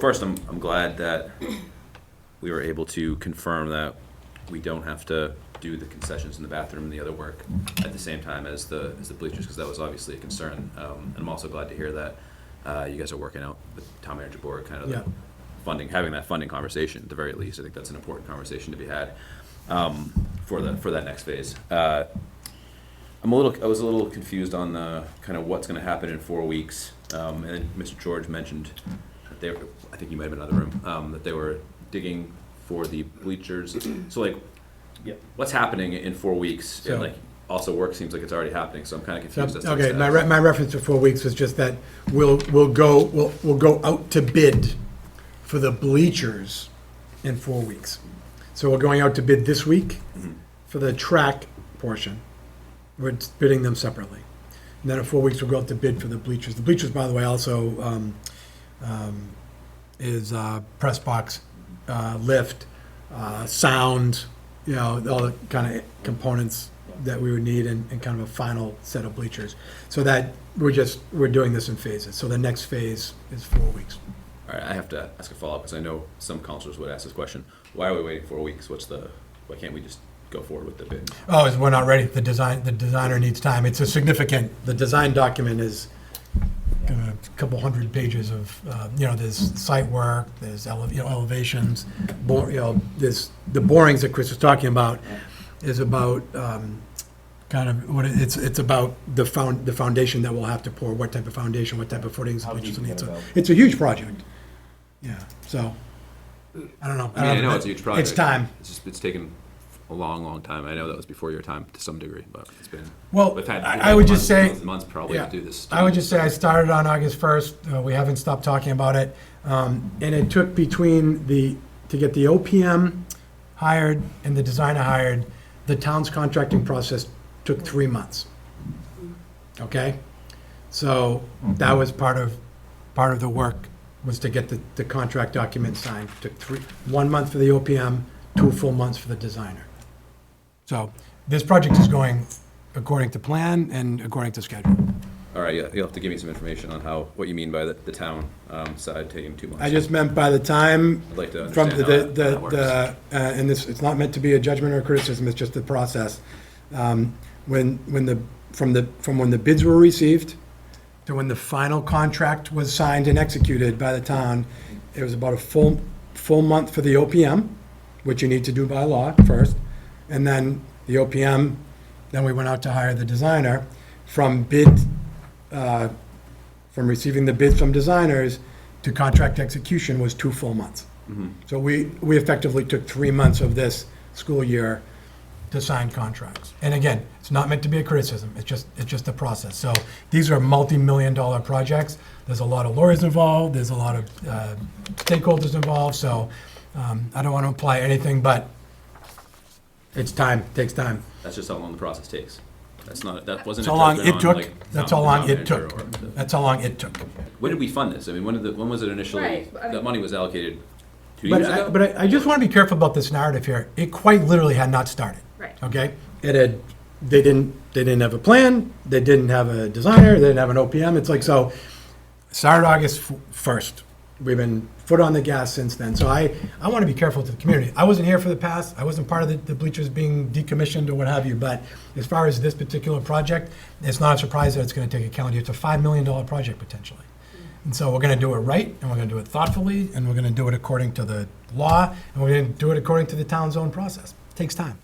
First, I'm glad that we were able to confirm that we don't have to do the concessions in the bathroom and the other work at the same time as the bleachers, because that was obviously a concern. And I'm also glad to hear that you guys are working out with town manager board, kind of the funding, having that funding conversation at the very least. I think that's an important conversation to be had for that next phase. I was a little confused on the kind of what's going to happen in 4 weeks. And then Mr. George mentioned that they were, I think you might have been in another room, that they were digging for the bleachers. So like, what's happening in 4 weeks? So, and like, also work seems like it's already happening. So I'm kind of confused. As to okay, what's my reference to 4 weeks was just that we'll go out to bid for the bleachers in 4 weeks. So we're going out to bid this week for the track portion. We're bidding them separately. And then in 4 weeks, we'll go out to bid for the bleachers. The bleachers, by the way, also is press box, lift, sound, you know, all the kind of components that we would need and kind of a final set of bleachers. So that we're doing this in phases. So the next phase is 4 weeks. All right, I have to ask a follow-up because I know some counselors would ask this question. Why are we waiting 4 weeks? Why can't we just go forward with the bid? Oh, is we're not ready. The designer needs time. It's a significant, the design document is a couple hundred pages of, there's site work, there's elevations, there's the borings that Chris was talking about is about kind of what it's about the foundation that we'll have to pour, what type of foundation, what type of footings. It's a huge project. Yeah, so, I don't know. I know it's a huge project. It's time. It's taken a long time. I know that was before your time to some degree, but it's been. Well, we've had I would just say. Months probably to do this. I would just say I started on August 1st. We haven't stopped talking about it. And it took to get the OPM hired and the designer hired, the town's contracting process took 3 months. Okay? So that was part of the work, was to get the contract document signed. Took 1 month for the OPM, 2 full months for the designer. So this project is going according to plan and according to schedule. All right, you'll have to give me some information on what you mean by the town side taking 2 months. I just meant by the time. I'd like to From understand how that works. and this, it's not meant to be a judgment or a criticism, it's just the process. From when the bids were received to when the final contract was signed and executed by the town, it was about a full month for the OPM, which you need to do by law first, and then the OPM, then we went out to hire the designer. From receiving the bids from designers to contract execution was 2 full months. So we effectively took 3 months of this school year to sign contracts. And again, it's not meant to be a criticism, it's just a process. So these are multi-million-dollar projects. There's a lot of lawyers involved, there's a lot of stakeholders involved, so I don't want to imply anything, but it's time, takes time. That's just how long the process takes. That wasn't. That's how long it took. That's how long it took. That's how long it took. When did we fund this? I mean, when was it initially? Right, I mean- That money was allocated 2 years ago? But I just want to be careful about this narrative here. It quite literally had not started. Right. Okay? They didn't have a plan, they didn't have a designer, they didn't have an OPM. It's like, so, started August 1st. We've been foot on the gas since then. So I want to be careful to the community. I wasn't here for the past, I wasn't part of the bleachers being decommissioned or what have you, but as far as this particular project, it's not a surprise that it's going to take a calendar year. It's a $5 million project potentially. And so we're going to do it right, and we're going to do it thoughtfully, and we're going to do it according to the law, and we're going to do it according to the town's own process. It takes time.